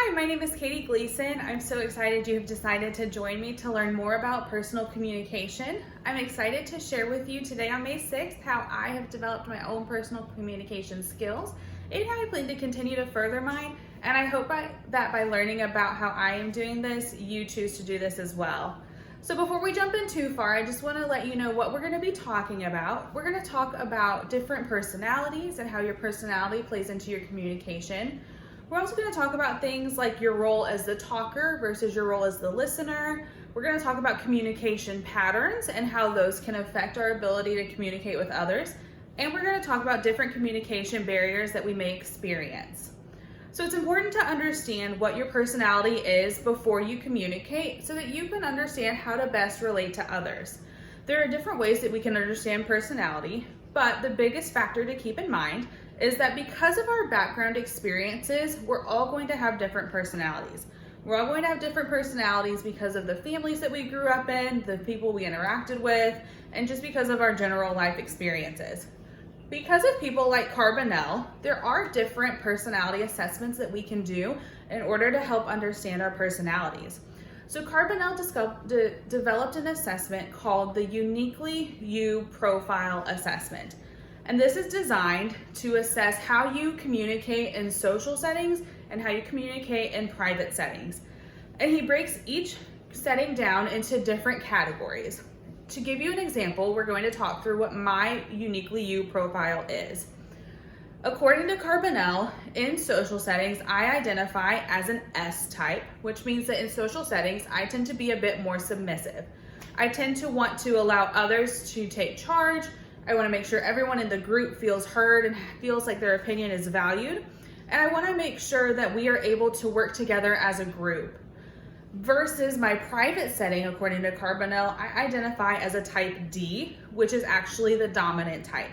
Hi, my name is Kgleason. I'm so excited you have decided to join me to learn more about personal communication. I'm excited to share with you today on May 6th how I have developed my own personal communication skills and how I plan to continue to further mine. And I hope that by learning about how I am doing this, you choose to do this as well. So before we jump in too far, I just want to let you know what we're going to be talking about. We're going to talk about different personalities and how your personality plays into your communication. We're also going to talk about things like your role as the talker versus your role as the listener. We're going to talk about communication patterns and how those can affect our ability to communicate with others. And we're going to talk about different communication barriers that we may experience. So it's important to understand what your personality is before you communicate so that you can understand how to best relate to others. There are different ways that we can understand personality, but the biggest factor to keep in mind is that because of our background experiences, we're all going to have different personalities. We're all going to have different personalities because of the families that we grew up in, the people we interacted with, and just because of our general life experiences. Because of people like Kgleason, there are different personality assessments that we can do in order to help understand our personalities. So Kgleason developed an assessment called the Uniquely You Profile Assessment. And this is designed to assess how you communicate in social settings and how you communicate in private settings. And he breaks each setting down into different categories. To give you an example, we're going to talk through what my Uniquely You profile is. According to Kgleason, in social settings, I identify as an S type, which means that in social settings, I tend to be a bit more submissive. I tend to want to allow others to take charge. I want to make sure everyone in the group feels heard and feels like their opinion is valued. And I want to make sure that we are able to work together as a group. Versus my private setting, according to Kgleason, I identify as a type D, which is actually the dominant type.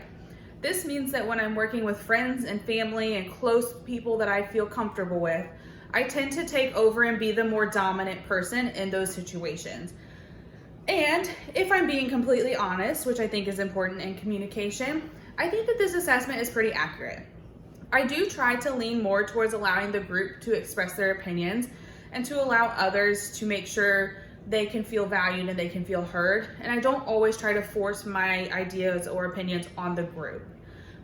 This means that when I'm working with friends and family and close people that I feel comfortable with, I tend to take over and be the more dominant person in those situations. And if I'm being completely honest, which I think is important in communication, I think that this assessment is pretty accurate. I do try to lean more towards allowing the group to express their opinions and to allow others to make sure they can feel valued and they can feel heard. And I don't always try to force my ideas or opinions on the group.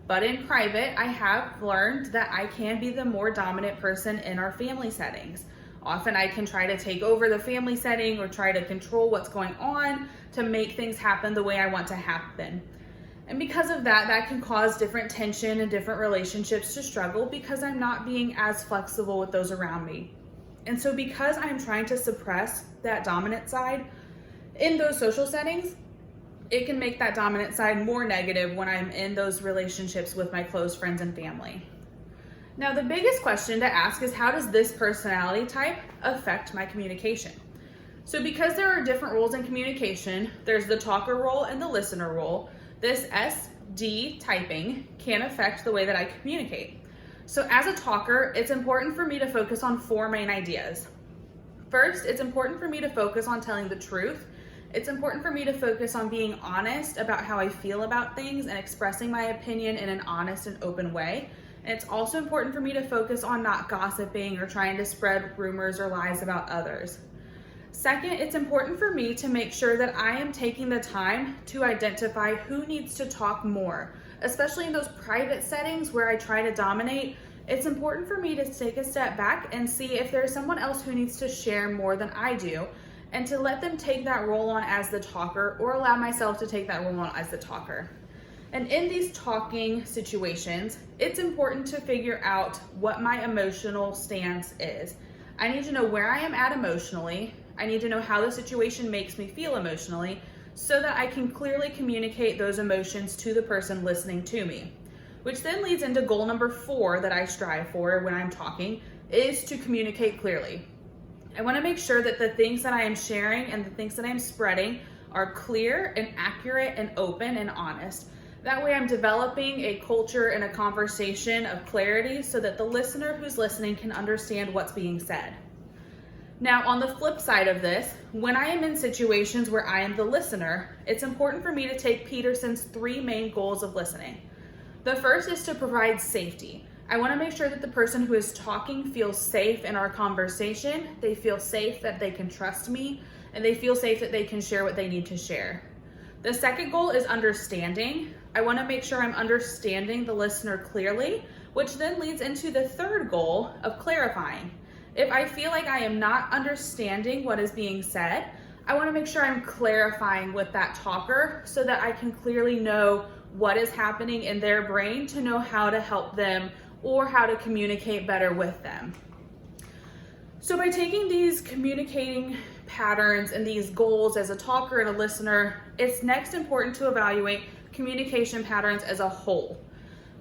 But in private, I have learned that I can be the more dominant person in our family settings. Often I can try to take over the family setting or try to control what's going on to make things happen the way I want to happen. And because of that, that can cause different tension and different relationships to struggle because I'm not being as flexible with those around me. And so because I'm trying to suppress that dominant side in those social settings, it can make that dominant side more negative when I'm in those relationships with my close friends and family. Now, the biggest question to ask is, how does this personality type affect my communication? So because there are different roles in communication, there's the talker role and the listener role. This SD typing can affect the way that I communicate. So as a talker, it's important for me to focus on four main ideas. First, it's important for me to focus on telling the truth. It's important for me to focus on being honest about how I feel about things and expressing my opinion in an honest and open way. And it's also important for me to focus on not gossiping or trying to spread rumors or lies about others. Second, it's important for me to make sure that I am taking the time to identify who needs to talk more, especially in those private settings where I try to dominate. It's important for me to take a step back and see if there's someone else who needs to share more than I do, and to let them take that role on as the talker or allow myself to take that role on as the talker. And in these talking situations, it's important to figure out what my emotional stance is. I need to know where I am at emotionally. I need to know how the situation makes me feel emotionally so that I can clearly communicate those emotions to the person listening to me. Which then leads into goal number 4 that I strive for when I'm talking, is to communicate clearly. I want to make sure that the things that I am sharing and the things that I'm spreading are clear and accurate and open and honest. That way I'm developing a culture and a conversation of clarity so that the listener who's listening can understand what's being said. Now, on the flip side of this, when I am in situations where I am the listener, it's important for me to take Peterson's 3 main goals of listening. The first is to provide safety. I want to make sure that the person who is talking feels safe in our conversation. They feel safe that they can trust me, and they feel safe that they can share what they need to share. The second goal is understanding. I want to make sure I'm understanding the listener clearly, which then leads into the third goal of clarifying. If I feel like I am not understanding what is being said, I want to make sure I'm clarifying with that talker so that I can clearly know what is happening in their brain to know how to help them or how to communicate better with them. So by taking these communicating patterns and these goals as a talker and a listener, it's next important to evaluate communication patterns as a whole.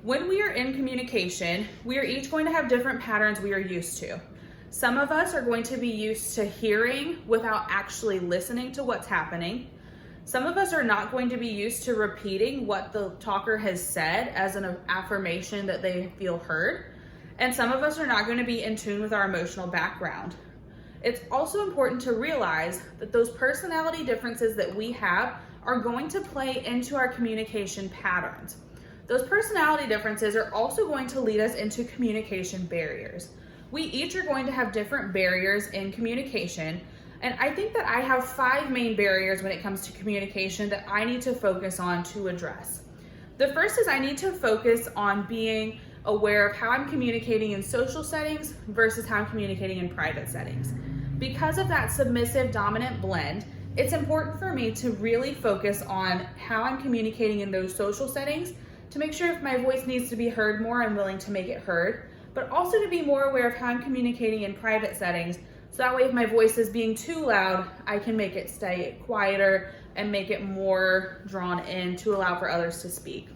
When we are in communication, we are each going to have different patterns we are used to. Some of us are going to be used to hearing without actually listening to what's happening. Some of us are not going to be used to repeating what the talker has said as an affirmation that they feel heard. And some of us are not going to be in tune with our emotional background. It's also important to realize that those personality differences that we have are going to play into our communication patterns. Those personality differences are also going to lead us into communication barriers. We each are going to have different barriers in communication, and I think that I have 5 main barriers when it comes to communication that I need to focus on to address. The first is I need to focus on being aware of how I'm communicating in social settings versus how I'm communicating in private settings. Because of that submissive dominant blend, it's important for me to really focus on how I'm communicating in those social settings to make sure if my voice needs to be heard more, I'm willing to make it heard, but also to be more aware of how I'm communicating in private settings. So that way if my voice is being too loud, I can make it stay quieter and make it more drawn in to allow for others to speak.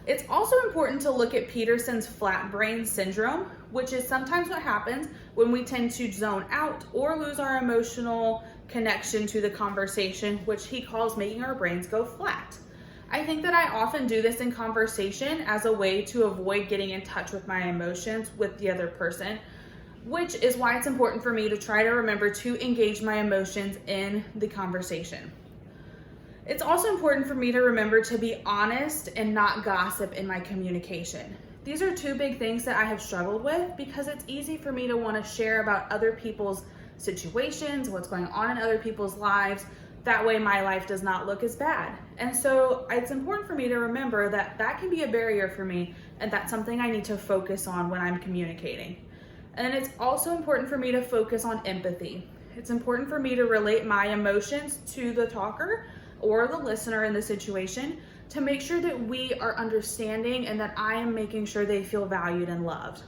It's also important to look at Peterson's flat brain syndrome, which is sometimes what happens when we tend to zone out or lose our emotional connection to the conversation, which he calls making our brains go flat. I think that I often do this in conversation as a way to avoid getting in touch with my emotions with the other person, which is why it's important for me to try to remember to engage my emotions in the conversation. It's also important for me to remember to be honest and not gossip in my communication. These are 2 big things that I have struggled with because it's easy for me to want to share about other people's situations, what's going on in other people's lives. That way my life does not look as bad. And so it's important for me to remember that that can be a barrier for me, and that's something I need to focus on when I'm communicating. And then it's also important for me to focus on empathy. It's important for me to relate my emotions to the talker or the listener in the situation to make sure that we are understanding and that I am making sure they feel valued and loved.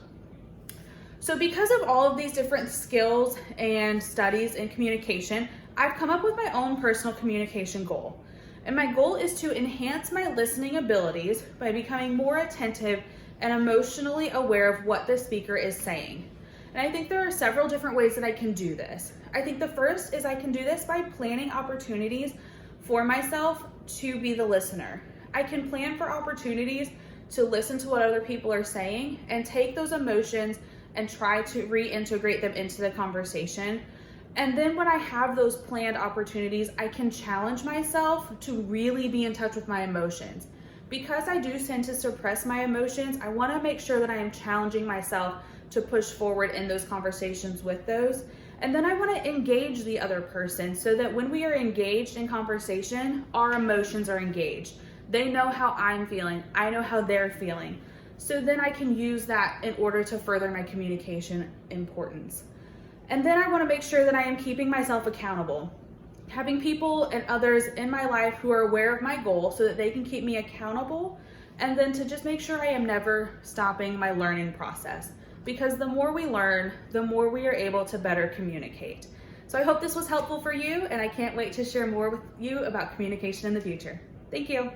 So because of all of these different skills and studies in communication, I've come up with my own personal communication goal. And my goal is to enhance my listening abilities by becoming more attentive and emotionally aware of what the speaker is saying. And I think there are several different ways that I can do this. I think the first is I can do this by planning opportunities for myself to be the listener. I can plan for opportunities to listen to what other people are saying and take those emotions and try to reintegrate them into the conversation. And then when I have those planned opportunities, I can challenge myself to really be in touch with my emotions. Because I do tend to suppress my emotions, I want to make sure that I am challenging myself to push forward in those conversations with those. And then I want to engage the other person so that when we are engaged in conversation, our emotions are engaged. They know how I'm feeling. I know how they're feeling. So then I can use that in order to further my communication importance. And then I want to make sure that I am keeping myself accountable. Having people and others in my life who are aware of my goal so that they can keep me accountable, and then to just make sure I am never stopping my learning process. Because the more we learn, the more we are able to better communicate. So I hope this was helpful for you, and I can't wait to share more with you about communication in the future. Thank you.